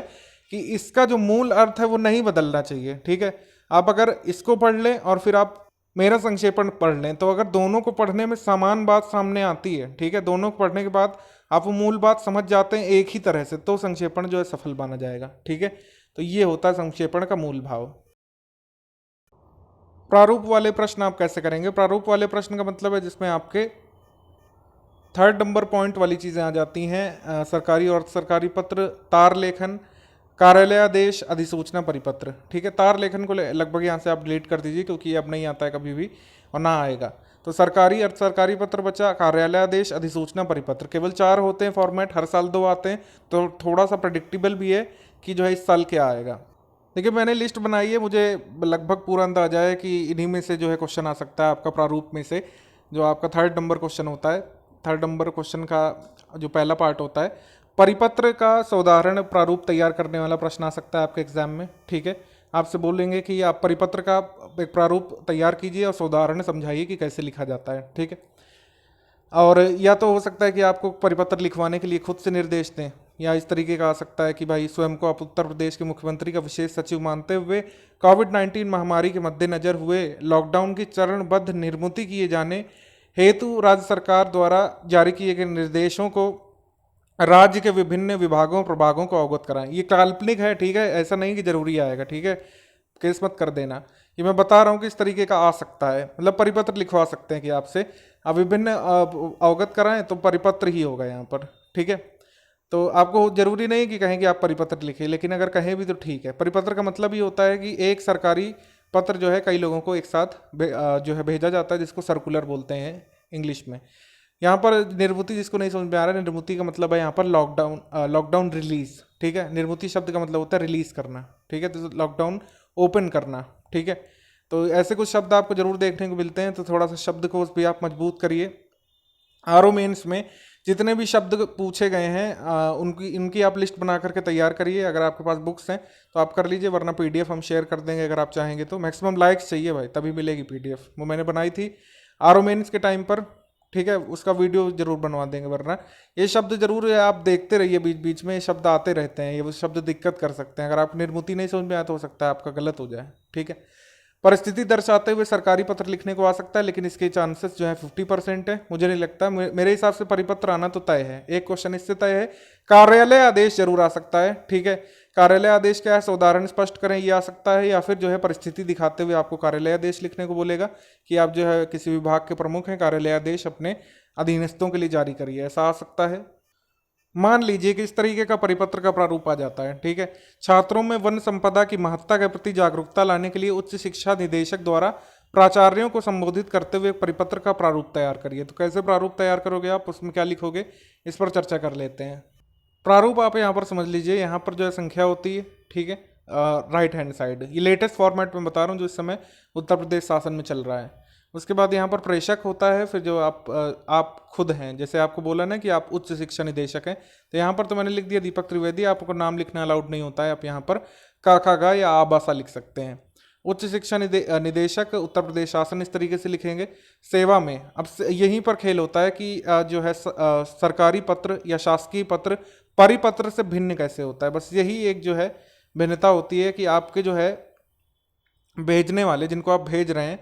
कि इसका जो मूल अर्थ है वो नहीं बदलना चाहिए, ठीक है। आप अगर इसको पढ़ लें और फिर आप मेरा संक्षेपण पढ़ लें, तो अगर दोनों को पढ़ने में समान बात सामने आती है, ठीक है, दोनों को पढ़ने के बाद आप वो मूल बात समझ जाते हैं एक ही तरह से, तो संक्षेपण जो है सफल माना जाएगा, ठीक है। तो ये होता है संक्षेपण का मूल भाव। प्रारूप वाले प्रश्न आप कैसे करेंगे? प्रारूप वाले प्रश्न का मतलब है जिसमें आपके 3rd नंबर पॉइंट वाली चीज़ें आ जाती हैं, सरकारी और सरकारी पत्र, तार लेखन, कार्यालयादेश, अधिसूचना परिपत्र, ठीक है। तार लेखन को लगभग यहाँ से आप डिलीट कर दीजिए, क्योंकि ये अब नहीं आता है कभी भी और ना आएगा। तो सरकारी अर्ध सरकारी पत्र बचा, कार्यालयादेश, अधिसूचना परिपत्र, केवल 4 होते हैं फॉर्मेट, हर साल 2 आते हैं, तो थोड़ा सा प्रेडिक्टेबल भी है कि जो है इस साल क्या आएगा। देखिए मैंने लिस्ट बनाई है, मुझे लगभग पूरा अंदाजा है कि इन्हीं में से जो है क्वेश्चन आ सकता है आपका प्रारूप में से। जो आपका 3rd नंबर क्वेश्चन होता है, 3rd नंबर क्वेश्चन का जो पहला पार्ट होता है, परिपत्र का साधारण प्रारूप तैयार करने वाला प्रश्न आ सकता है आपके एग्जाम में, ठीक है। आपसे बोलेंगे कि आप परिपत्र का एक प्रारूप तैयार कीजिए और साधारण समझाइए कि कैसे लिखा जाता है, ठीक है। और या तो हो सकता है कि आपको परिपत्र लिखवाने के लिए खुद से निर्देश दें, या इस तरीके का आ सकता है कि भाई स्वयं को आप उत्तर प्रदेश के मुख्यमंत्री का विशेष सचिव मानते हुए कोविड-19 महामारी के मद्देनजर हुए लॉकडाउन की चरणबद्ध निर्मुक्ति किए जाने हेतु राज्य सरकार द्वारा जारी किए गए निर्देशों को राज्य के विभिन्न विभागों प्रभागों को अवगत कराएं। ये काल्पनिक है, ठीक है, ऐसा नहीं कि जरूरी आएगा, ठीक है, केस मत कर देना। ये मैं बता रहा हूँ कि इस तरीके का आ सकता है, मतलब परिपत्र लिखवा सकते हैं कि आपसे आप विभिन्न अवगत कराएं, तो परिपत्र ही होगा यहाँ पर, ठीक है। तो आपको जरूरी नहीं कि कहें कि आप परिपत्र लिखें, लेकिन अगर कहें भी तो ठीक है। परिपत्र का मतलब ये होता है कि एक सरकारी पत्र जो है कई लोगों को एक साथ जो है भेजा जाता है, जिसको सर्कुलर बोलते हैं इंग्लिश में। यहाँ पर निर्मुति जिसको नहीं समझ में आ रहा है, निर्मुति का मतलब है यहाँ पर लॉकडाउन, लॉकडाउन रिलीज, ठीक है। निर्मुति शब्द का मतलब होता है रिलीज करना, ठीक है, तो लॉकडाउन ओपन करना, ठीक है। तो ऐसे कुछ शब्द आपको जरूर देखने को मिलते हैं, तो थोड़ा सा शब्दकोश भी आप मजबूत करिए। आरओ मेंस में जितने भी शब्द पूछे गए हैं उनकी इनकी आप लिस्ट बना करके तैयार करिए। अगर आपके पास बुक्स हैं तो आप कर लीजिए, वरना पीडीएफ हम शेयर कर देंगे अगर आप चाहेंगे तो। मैक्सिमम लाइक्स चाहिए भाई, तभी मिलेगी पीडीएफ। वो मैंने बनाई थी आरओ मेंस के टाइम पर, ठीक है, उसका वीडियो जरूर बनवा देंगे। वरना ये शब्द जरूर आप देखते रहिए, बीच बीच में ये शब्द आते रहते हैं, ये वो शब्द दिक्कत कर सकते हैं। अगर आप निर्मुति नहीं समझ में आया तो हो सकता है आपका गलत हो जाए, ठीक है। परिस्थिति दर्शाते हुए सरकारी पत्र लिखने को आ सकता है, लेकिन इसके चांसेस जो है 50% है। मुझे नहीं लगता, मेरे हिसाब से परिपत्र आना तो तय है। एक क्वेश्चन इससे तय है, कार्यालय आदेश जरूर आ सकता है, ठीक है। कार्यालय आदेश क्या है, उदाहरण स्पष्ट करें, ये आ सकता है। या फिर जो है परिस्थिति दिखाते हुए आपको कार्यालय आदेश लिखने को बोलेगा कि आप जो है किसी विभाग के प्रमुख हैं, कार्यालय आदेश अपने अधीनस्थों के लिए जारी करिए, ऐसा आ सकता है। मान लीजिए कि इस तरीके का परिपत्र का प्रारूप आ जाता है, ठीक है। छात्रों में वन संपदा की महत्ता के प्रति जागरूकता लाने के लिए उच्च शिक्षा निदेशक द्वारा प्राचार्यों को संबोधित करते हुए परिपत्र का प्रारूप तैयार करिए। तो कैसे प्रारूप तैयार करोगे आप, उसमें क्या लिखोगे, इस पर चर्चा कर लेते हैं। प्रारूप आप यहाँ पर समझ लीजिए, यहाँ पर जो है संख्या होती है, ठीक है, राइट हैंड साइड। ये लेटेस्ट फॉर्मेट में बता रहा हूँ जो इस समय उत्तर प्रदेश शासन में चल रहा है। उसके बाद यहाँ पर प्रेषक होता है, फिर जो आप खुद हैं, जैसे आपको बोला ना कि आप उच्च शिक्षा निदेशक हैं, तो यहाँ पर तो मैंने लिख दिया दीपक त्रिवेदी, आपको नाम लिखना अलाउड नहीं होता है। आप यहाँ पर का खा गा या आबासा लिख सकते हैं। उच्च शिक्षा निदेशक उत्तर प्रदेश शासन, इस तरीके से लिखेंगे। सेवा में अब यहीं पर खेल होता है कि जो है सरकारी पत्र या शासकीय पत्र परिपत्र से भिन्न कैसे होता है। बस यही एक जो है भिन्नता होती है कि आपके जो है भेजने वाले, जिनको आप भेज रहे हैं,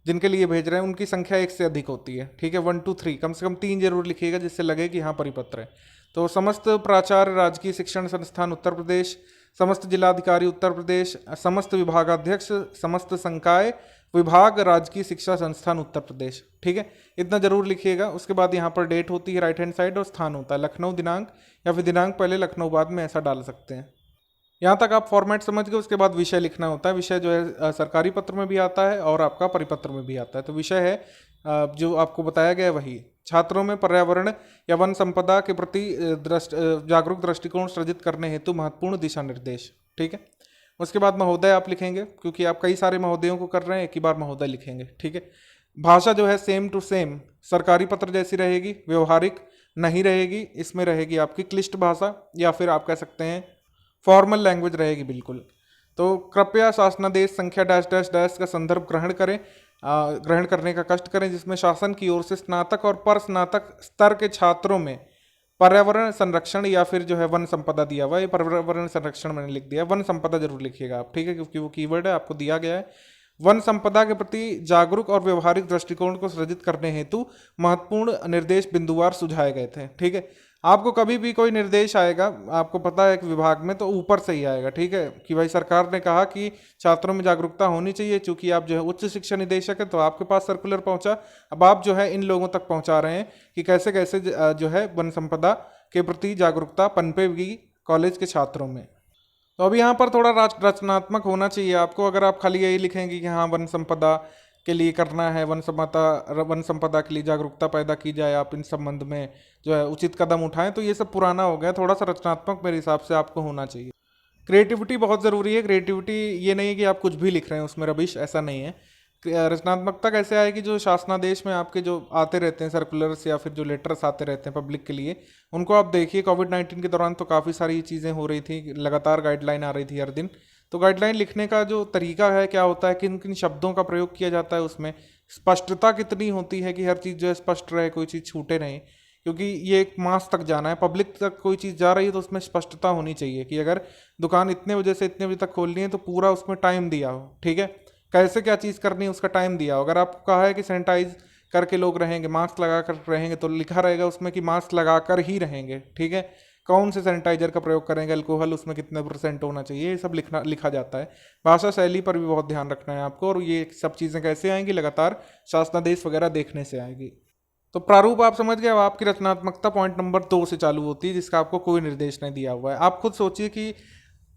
जिनके लिए भेज रहे हैं, उनकी संख्या एक से अधिक होती है, ठीक है। 1 2 3 कम से कम 3 जरूर लिखिएगा, जिससे लगे कि हाँ परिपत्र है। तो समस्त प्राचार्य राजकीय शिक्षण संस्थान उत्तर प्रदेश, समस्त जिलाधिकारी उत्तर प्रदेश, समस्त विभागाध्यक्ष, समस्त संकाय विभाग राजकीय शिक्षा संस्थान उत्तर प्रदेश, ठीक है, इतना जरूर लिखिएगा। उसके बाद यहाँ पर डेट होती है राइट हैंड साइड, और स्थान होता है लखनऊ दिनांक, या फिर दिनांक पहले लखनऊ बाद में, ऐसा डाल सकते हैं। यहाँ तक आप फॉर्मेट समझ गए। उसके बाद विषय लिखना होता है। विषय जो है सरकारी पत्र में भी आता है और आपका परिपत्र में भी आता है। तो विषय है जो आपको बताया गया है वही। छात्रों में पर्यावरण या वन संपदा के प्रति जागरूक दृष्टिकोण सृजित करने हेतु महत्वपूर्ण दिशा निर्देश, ठीक है। उसके बाद महोदय आप लिखेंगे, क्योंकि आप कई सारे महोदयों को कर रहे हैं, एक ही बार महोदय लिखेंगे, ठीक है। भाषा जो है सेम टू सेम सरकारी पत्र जैसी रहेगी, व्यवहारिक नहीं रहेगी। इसमें रहेगी आपकी क्लिष्ट भाषा, या फिर आप कह सकते हैं फॉर्मल लैंग्वेज रहेगी बिल्कुल। तो कृपया शासनादेश संख्या डैश डैश डैश का संदर्भ ग्रहण करें, ग्रहण करने का कष्ट करें, जिसमें शासन की ओर से स्नातक और पर स्नातक स्तर के छात्रों में पर्यावरण संरक्षण या फिर जो है वन संपदा दिया हुआ है। पर्यावरण संरक्षण मैंने लिख दिया, वन संपदा जरूर लिखिएगा आप, ठीक है, क्योंकि वो कीवर्ड है, आपको दिया गया है। वन संपदा के प्रति जागरूक और व्यवहारिक दृष्टिकोण को सृजित करने हेतु महत्वपूर्ण निर्देश बिंदुवार सुझाए गए थे, ठीक है। आपको कभी भी कोई निर्देश आएगा, आपको पता है कि विभाग में, तो ऊपर से ही आएगा, ठीक है, कि भाई सरकार ने कहा कि छात्रों में जागरूकता होनी चाहिए। चूंकि आप जो है उच्च शिक्षा निदेशक है, तो आपके पास सर्कुलर पहुंचा। अब आप जो है इन लोगों तक पहुंचा रहे हैं कि कैसे कैसे जो है वन संपदा के प्रति जागरूकता पनपेगी कॉलेज के छात्रों में। तो अभी यहाँ पर थोड़ा रचनात्मक होना चाहिए आपको। अगर आप खाली यही लिखेंगे कि हाँ वन संपदा के लिए करना है, वन संपदा के लिए जागरूकता पैदा की जाए, आप इन संबंध में जो है उचित कदम उठाएं, तो ये सब पुराना हो गया। थोड़ा सा रचनात्मक मेरे हिसाब से आपको होना चाहिए। क्रिएटिविटी बहुत ज़रूरी है। क्रिएटिविटी ये नहीं है कि आप कुछ भी लिख रहे हैं उसमें रबिश, ऐसा नहीं है। रचनात्मकता कैसे आएगी, जो शासनादेश में आपके जो आते रहते हैं सर्कुलर्स या फिर जो लेटर्स आते रहते हैं पब्लिक के लिए, उनको आप देखिए। कोविड-19 के दौरान तो काफ़ी सारी चीज़ें हो रही थी, लगातार गाइडलाइन आ रही थी हर दिन। तो गाइडलाइन लिखने का जो तरीका है, क्या होता है, किन किन शब्दों का प्रयोग किया जाता है, उसमें स्पष्टता कितनी होती है कि हर चीज़ जो है स्पष्ट रहे, कोई चीज़ छूटे नहीं। क्योंकि ये एक मास तक जाना है, पब्लिक तक कोई चीज़ जा रही है, तो उसमें स्पष्टता होनी चाहिए कि अगर दुकान इतने बजे से इतने बजे तक खोलनी है तो पूरा उसमें टाइम दिया हो, ठीक है, कैसे क्या चीज़ करनी है उसका टाइम दिया हो। अगर आपको कहा है कि सैनिटाइज करके लोग रहेंगे, मास्क लगा कर रहेंगे, तो लिखा रहेगा उसमें कि मास्क लगा कर ही रहेंगे, ठीक है। कौन से सैनिटाइजर का प्रयोग करेंगे, अल्कोहल उसमें कितने % होना चाहिए, ये सब लिखा जाता है। भाषा शैली पर भी बहुत ध्यान रखना है आपको, और ये सब चीज़ें कैसे आएंगी, लगातार शासनादेश वगैरह देखने से आएगी। तो प्रारूप आप समझ गए। अब आपकी रचनात्मकता पॉइंट नंबर 2 से चालू होती है, जिसका आपको कोई निर्देश नहीं दिया हुआ है। आप खुद सोचिए कि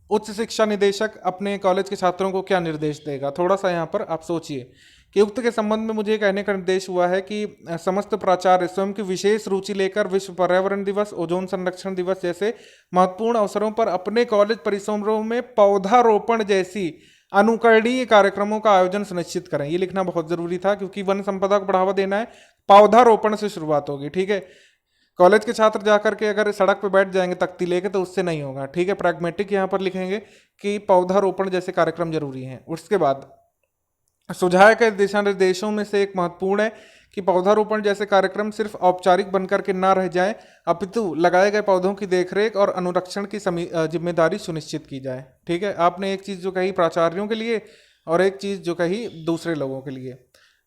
उच्च शिक्षा निदेशक अपने कॉलेज के छात्रों को क्या निर्देश देगा। थोड़ा सा यहाँ पर आप सोचिए कि उक्त के संबंध में मुझे कहने का निर्देश हुआ है कि समस्त प्राचार्य स्वयं की विशेष रुचि लेकर विश्व पर्यावरण दिवस, ओजोन संरक्षण दिवस जैसे महत्वपूर्ण अवसरों पर अपने कॉलेज परिसरों में पौधारोपण जैसी अनुकरणीय कार्यक्रमों का आयोजन सुनिश्चित करें। ये लिखना बहुत जरूरी था, क्योंकि वन संपदा को बढ़ावा देना है, पौधारोपण से शुरुआत होगी, ठीक है। कॉलेज के छात्र जाकर के अगर सड़क पे बैठ जाएंगे तख्ती लेके, तो उससे नहीं होगा, ठीक है। प्रैग्मेटिक यहाँ पर लिखेंगे कि पौधारोपण जैसे कार्यक्रम जरूरी हैं। उसके बाद सुझाए गए दिशा निर्देशों में से एक महत्वपूर्ण है कि पौधारोपण जैसे कार्यक्रम सिर्फ औपचारिक बनकर के ना रह जाए, अपितु लगाए गए पौधों की देखरेख और अनुरक्षण की जिम्मेदारी सुनिश्चित की जाए, ठीक है। आपने एक चीज़ जो कही प्राचार्यों के लिए, और एक चीज़ जो कही दूसरे लोगों के लिए।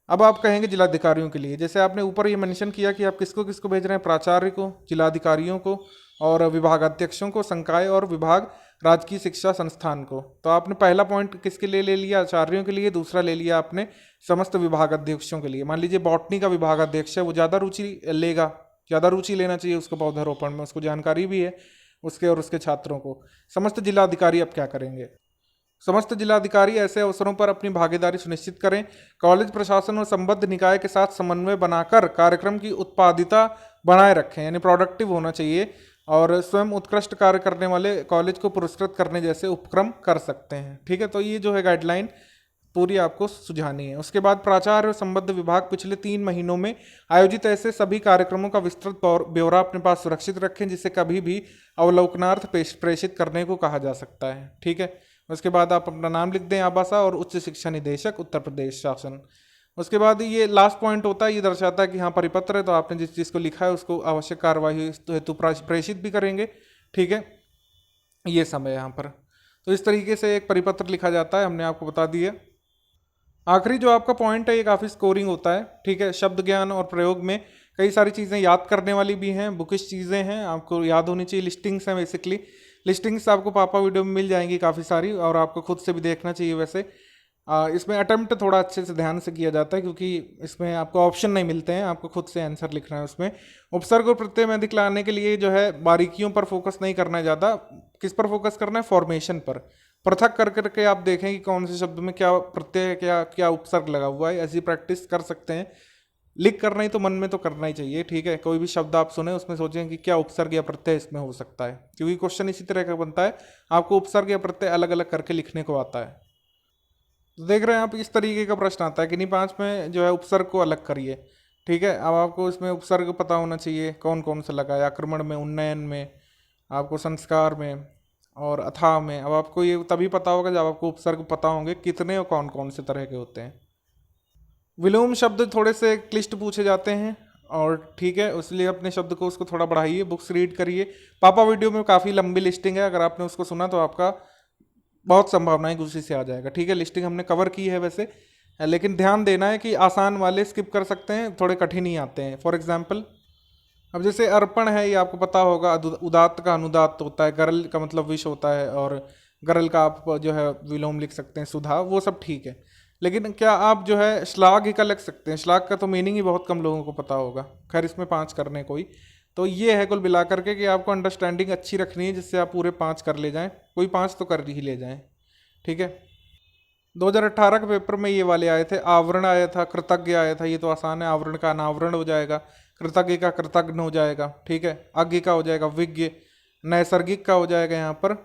अब आप कहेंगे जिलाधिकारियों के लिए। जैसे आपने ऊपर ये मेंशन किया कि आप किसको किसको भेज रहे हैं, प्राचार्य को, जिलाधिकारियों को, और विभागाध्यक्षों को, संकाय और विभाग, राजकीय शिक्षा संस्थान को। तो आपने पहला पॉइंट किसके लिए ले लिया, आचार्यों के लिए। दूसरा ले लिया आपने समस्त विभागाध्यक्षों के लिए। मान लीजिए बॉटनी का विभागाध्यक्ष है, वो ज़्यादा रुचि लेगा, ज़्यादा रुचि लेना चाहिए उसको पौधारोपण में, उसको जानकारी भी है उसके और उसके छात्रों को। समस्त जिलाधिकारी अब क्या करेंगे, समस्त जिलाधिकारी ऐसे अवसरों पर अपनी भागीदारी सुनिश्चित करें, कॉलेज प्रशासन और संबद्ध निकाय के साथ समन्वय बनाकर कार्यक्रम की उत्पादिता बनाए रखें, यानी प्रोडक्टिव होना चाहिए, और स्वयं उत्कृष्ट कार्य करने वाले कॉलेज को पुरस्कृत करने जैसे उपक्रम कर सकते हैं, ठीक है। तो ये जो है गाइडलाइन पूरी आपको सुझानी है। उसके बाद प्राचार्य और संबद्ध विभाग पिछले 3 महीनों में आयोजित ऐसे सभी कार्यक्रमों का विस्तृत ब्यौरा अपने पास सुरक्षित रखें, जिसे कभी भी अवलोकनार्थ प्रेषित करने को कहा जा सकता है, ठीक है। उसके बाद आप अपना नाम लिख दें, आबासा, और उच्च शिक्षा निदेशक, उत्तर प्रदेश शासन। उसके बाद ये लास्ट पॉइंट होता है, ये दर्शाता है कि हाँ परिपत्र है, तो आपने जिस चीज़ को लिखा है उसको आवश्यक कार्यवाही हेतु प्रेषित भी करेंगे, ठीक है। ये समय यहाँ पर तो इस तरीके से एक परिपत्र लिखा जाता है, हमने आपको बता दिया। आखिरी जो आपका पॉइंट है ये काफ़ी स्कोरिंग होता है, ठीक है। शब्द ज्ञान और प्रयोग में कई सारी चीज़ें याद करने वाली भी हैं, बुकिश चीज़ें हैं, आपको याद होनी चाहिए। लिस्टिंग्स हैं बेसिकली, लिस्टिंग्स आपको पापा वीडियो में मिल जाएंगी काफ़ी सारी, और आपको खुद से भी देखना चाहिए। वैसे इसमें अटेम्प्ट थोड़ा अच्छे से ध्यान से किया जाता है, क्योंकि इसमें आपको ऑप्शन नहीं मिलते हैं, आपको खुद से आंसर लिखना है उसमें। उपसर्ग और प्रत्यय में अधिक लाने के लिए जो है बारीकियों पर फोकस नहीं करना है ज़्यादा, किस पर फोकस करना है, फॉर्मेशन पर। पृथक कर करके आप देखें कि कौन से शब्द में क्या प्रत्यय, क्या क्या उपसर्ग लगा हुआ है, ऐसी प्रैक्टिस कर सकते हैं। लिख कर नहीं तो मन में तो करना ही चाहिए, ठीक है। कोई भी शब्द आप सुने उसमें सोचें कि क्या उपसर्ग या प्रत्यय इसमें हो सकता है, क्योंकि क्वेश्चन इसी तरह का बनता है, आपको उपसर्ग या प्रत्यय अलग अलग करके लिखने को आता है। तो देख रहे हैं आप, इस तरीके का प्रश्न आता है कि नहीं 5 में जो है उपसर्ग को अलग करिए, ठीक है। अब आपको इसमें उपसर्ग पता होना चाहिए कौन कौन सा लगा है, आक्रमण में, उन्नयन में, आपको संस्कार में, और अथाह में। अब आपको ये तभी पता होगा जब आपको उपसर्ग पता होंगे कितने और कौन कौन से तरह के होते हैं। विलोम शब्द थोड़े से क्लिष्ट पूछे जाते हैं, और ठीक है, इसलिए अपने शब्द को उसको थोड़ा बढ़ाइए, बुक्स रीड करिए। पापा वीडियो में काफ़ी लंबी लिस्टिंग है, अगर आपने उसको सुना तो आपका बहुत संभावना है कि उसी से आ जाएगा, ठीक है। लिस्टिंग हमने कवर की है वैसे, लेकिन ध्यान देना है कि आसान वाले स्किप कर सकते हैं, थोड़े कठिन ही आते हैं। फॉर एग्जाम्पल, अब जैसे अर्पण है, ये आपको पता होगा, उदात्त का अनुदात्त होता है, गरल का मतलब विष होता है, और गरल का आप जो है विलोम लिख सकते हैं सुधा, वो सब ठीक है। लेकिन क्या आप जो है श्लाघ का लिख सकते हैं? श्लाघ का तो मीनिंग ही बहुत कम लोगों को पता होगा। खैर, इसमें 5 करने कोई, तो ये है कुल मिला करके कि आपको अंडरस्टैंडिंग अच्छी रखनी है, जिससे आप पूरे 5 कर ले जाएं, कोई 5 तो कर ही ले जाएं, ठीक है। 2018 के पेपर में ये वाले आए थे, आवरण आया था, कृतज्ञ आया था, ये तो आसान है, आवरण का अनावरण हो जाएगा, कृतज्ञ का कृतज्ञ हो जाएगा, ठीक है। अज्ञ का हो जाएगा विज्ञ, नैसर्गिक का हो जाएगा यहाँ पर,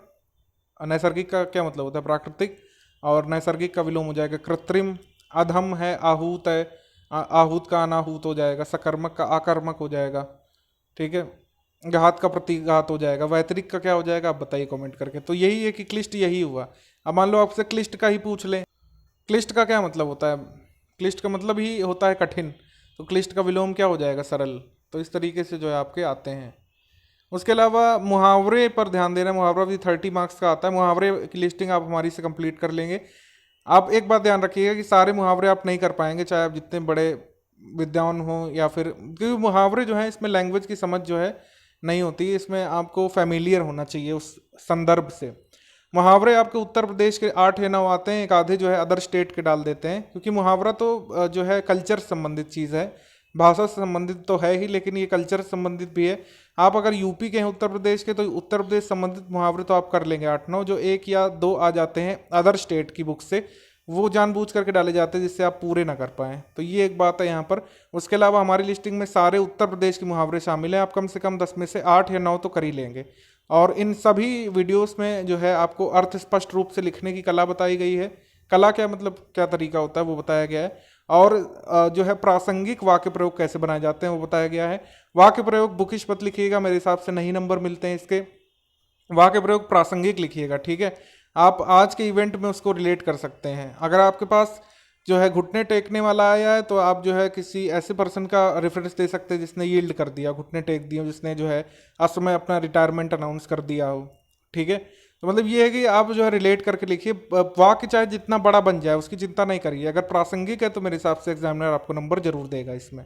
नैसर्गिक का क्या मतलब होता है, प्राकृतिक, और नैसर्गिक का विलोम हो जाएगा कृत्रिम। अधम है, आहूत है, आहूत का अनाहूत हो जाएगा, सकर्मक का आकर्मक हो जाएगा, ठीक है। घात का प्रतिघात हो जाएगा, वैतरिक का क्या हो जाएगा, आप बताइए कमेंट करके। तो यही है कि क्लिष्ट यही हुआ। अब मान लो आपसे क्लिष्ट का ही पूछ लें, क्लिष्ट का क्या मतलब होता है, क्लिष्ट का मतलब ही होता है कठिन, तो क्लिष्ट का विलोम क्या हो जाएगा, सरल। तो इस तरीके से जो है आपके आते हैं। उसके अलावा मुहावरे पर ध्यान देना, मुहावरा भी 30 मार्क्स का आता है। मुहावरे की लिस्टिंग आप हमारी से कंप्लीट कर लेंगे। आप एक बात ध्यान रखिएगा कि सारे मुहावरे आप नहीं कर पाएंगे, चाहे आप जितने बड़े विद्वान हो, या फिर क्योंकि मुहावरे जो है इसमें लैंग्वेज की समझ जो है नहीं होती, इसमें आपको फेमिलियर होना चाहिए उस संदर्भ से। मुहावरे आपके उत्तर प्रदेश के 8 या 9 आते हैं, एक आधे जो है अदर स्टेट के डाल देते हैं, क्योंकि मुहावरा तो जो है कल्चर से संबंधित चीज़ है, भाषा से संबंधित तो है ही, लेकिन ये कल्चर से संबंधित भी है। आप अगर यूपी के हैं उत्तर प्रदेश के, तो उत्तर प्रदेश संबंधित मुहावरे तो आप कर लेंगे 8-9, जो 1 या 2 आ जाते हैं अदर स्टेट की बुक से, वो जानबूझ करके डाले जाते हैं जिससे आप पूरे ना कर पाएँ, तो ये एक बात है यहाँ पर। उसके अलावा हमारी लिस्टिंग में सारे उत्तर प्रदेश के मुहावरे शामिल हैं, आप कम से कम 10 में से 8 या 9 तो कर ही लेंगे। और इन सभी वीडियोस में जो है आपको अर्थ स्पष्ट रूप से लिखने की कला बताई गई है। कला क्या मतलब क्या तरीका होता है वो बताया गया है, और जो है प्रासंगिक वाक्य प्रयोग कैसे बनाए जाते हैं वो बताया गया है। वाक्य प्रयोग बुकिश मत लिखिएगा, मेरे हिसाब से नहीं नंबर मिलते हैं इसके। वाक्य प्रयोग प्रासंगिक लिखिएगा, ठीक है। आप आज के इवेंट में उसको रिलेट कर सकते हैं। अगर आपके पास जो है घुटने टेकने वाला आया है, तो आप जो है किसी ऐसे पर्सन का रेफरेंस दे सकते हैं जिसने यील्ड कर दिया, घुटने टेक दिए, जिसने जो है असमय अपना रिटायरमेंट अनाउंस कर दिया हो, ठीक है। तो मतलब ये है कि आप जो है रिलेट करके लिखिए, वाक्य चाहे जितना बड़ा बन जाए उसकी चिंता नहीं करिए, अगर प्रासंगिक है तो मेरे हिसाब से एग्जामिनर आपको नंबर जरूर देगा इसमें।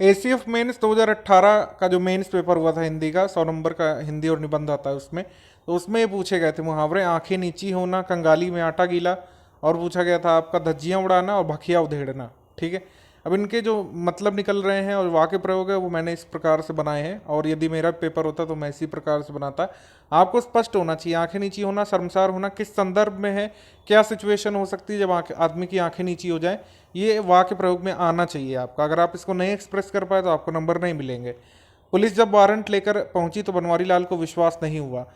एसीएफ मेंस 2018 का जो मेंस पेपर हुआ था हिंदी का, 100 नंबर का हिंदी और निबंध आता है उसमें, तो उसमें ये पूछे गए थे मुहावरे, आंखें नीची होना, कंगाली में आटा गीला, और पूछा गया था आपका धज्जियाँ उड़ाना और भखिया उधेड़ना, ठीक है। अब इनके जो मतलब निकल रहे हैं और वाक्य प्रयोग है वो मैंने इस प्रकार से बनाए हैं, और यदि मेरा पेपर होता तो मैं इसी प्रकार से बनाता। आपको स्पष्ट होना चाहिए, आंखें नीची होना, शर्मसार होना किस संदर्भ में है, क्या सिचुएशन हो सकती है जब आदमी की आंखें नीची हो जाए, ये वाक्य प्रयोग में आना चाहिए आपका। अगर आप इसको नहीं एक्सप्रेस कर पाए तो आपको नंबर नहीं मिलेंगे। पुलिस जब वारंट लेकर पहुंची तो बनवारी लाल को विश्वास नहीं हुआ।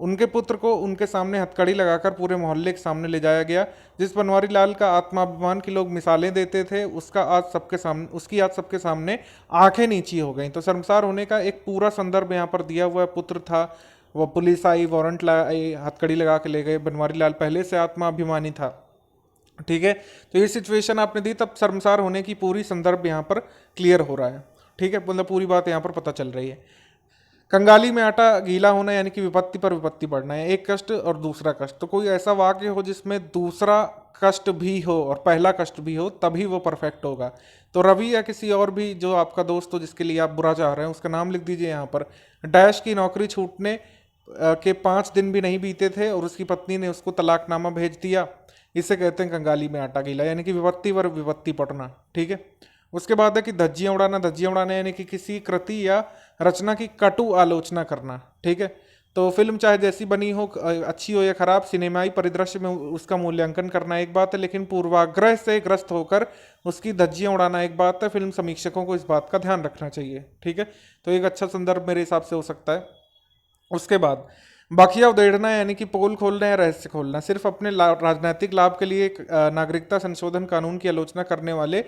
उनके पुत्र को उनके सामने हथकड़ी लगाकर पूरे मोहल्ले के सामने ले जाया गया। जिस बनवारी लाल का आत्माभिमान की लोग मिसालें देते थे, उसकी आज सबके सामने आंखें नीची हो गई। तो शर्मसार होने का एक पूरा संदर्भ यहाँ पर दिया हुआ है। पुत्र था, वो पुलिस आई, वारंट लाई, हथकड़ी लगा के ले गए। बनवारी लाल पहले से आत्माभिमानी था, ठीक है। तो ये सिचुएशन आपने दी, तब शर्मसार होने की पूरी संदर्भ यहाँ पर क्लियर हो रहा है, ठीक है, मतलब पूरी बात यहाँ पर पता चल रही है। कंगाली में आटा गीला होना यानी कि विपत्ति पर विपत्ति बढ़ना है, एक कष्ट और दूसरा कष्ट। तो कोई ऐसा वाक्य हो जिसमें दूसरा कष्ट भी हो और पहला कष्ट भी हो, तभी वो परफेक्ट होगा। तो रवि या किसी और भी जो आपका दोस्त हो जिसके लिए आप बुरा चाह रहे हैं, उसका नाम लिख दीजिए यहाँ पर। डैश की नौकरी छूटने के 5 दिन भी नहीं बीते थे और उसकी पत्नी ने उसको तलाकनामा भेज दिया। इसे कहते हैं कंगाली में आटा गीला, यानी कि विपत्ति पर विपत्ति पड़ना, ठीक है। उसके बाद है कि धज्जियां उड़ाना। धज्जियां उड़ाना यानी कि किसी कृति या रचना की कटु आलोचना करना, ठीक है। तो फिल्म चाहे जैसी बनी हो, अच्छी हो या खराब, सिनेमाई परिदृश्य में उसका मूल्यांकन करना एक बात है, लेकिन पूर्वाग्रह से ग्रस्त होकर उसकी धज्जियां उड़ाना एक बात है। फिल्म समीक्षकों को इस बात का ध्यान रखना चाहिए, ठीक है। तो एक अच्छा संदर्भ मेरे हिसाब से हो सकता है। उसके बाद बखिया उधेड़ना यानी कि पोल खोलना या रहस्य खोलना। सिर्फ अपने राजनीतिक लाभ के लिए नागरिकता संशोधन कानून की आलोचना करने वाले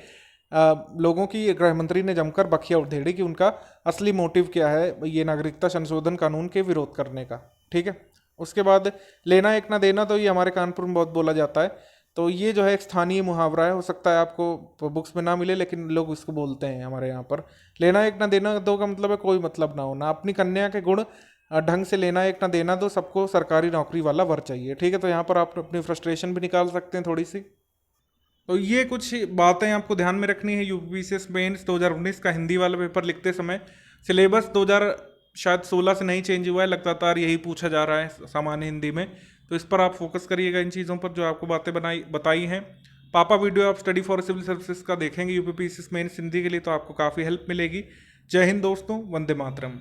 लोगों की गृह मंत्री ने जमकर बखिया उधेड़ी कि उनका असली मोटिव क्या है ये नागरिकता संशोधन कानून के विरोध करने का, ठीक है। उसके बाद लेना एक ना देना, तो ये हमारे कानपुर में बहुत बोला जाता है। तो ये जो है एक स्थानीय मुहावरा है, हो सकता है आपको बुक्स में ना मिले, लेकिन लोग इसको बोलते हैं हमारे यहाँ पर। लेना एक ना देना दो का मतलब है कोई मतलब ना होना। अपनी कन्या के गुण ढंग से लेना एक ना देना दो, सबको सरकारी नौकरी वाला वर चाहिए, ठीक है। तो यहाँ पर आप अपनी फ्रस्ट्रेशन भी निकाल सकते हैं थोड़ी सी। तो ये कुछ बातें आपको ध्यान में रखनी है यूपीसीएस मेंस 2019 का हिंदी वाला पेपर लिखते समय। सिलेबस 2016 से नहीं चेंज हुआ है, लगातार यही पूछा जा रहा है सामान्य हिंदी में। तो इस पर आप फोकस करिएगा, इन चीज़ों पर जो आपको बातें बताई हैं। पापा वीडियो आप स्टडी फॉर सिविल सर्विसेज का देखेंगे यूपीसीएस मेंस हिंदी के लिए, तो आपको काफ़ी हेल्प मिलेगी। जय हिंद दोस्तों, वंदे मातरम।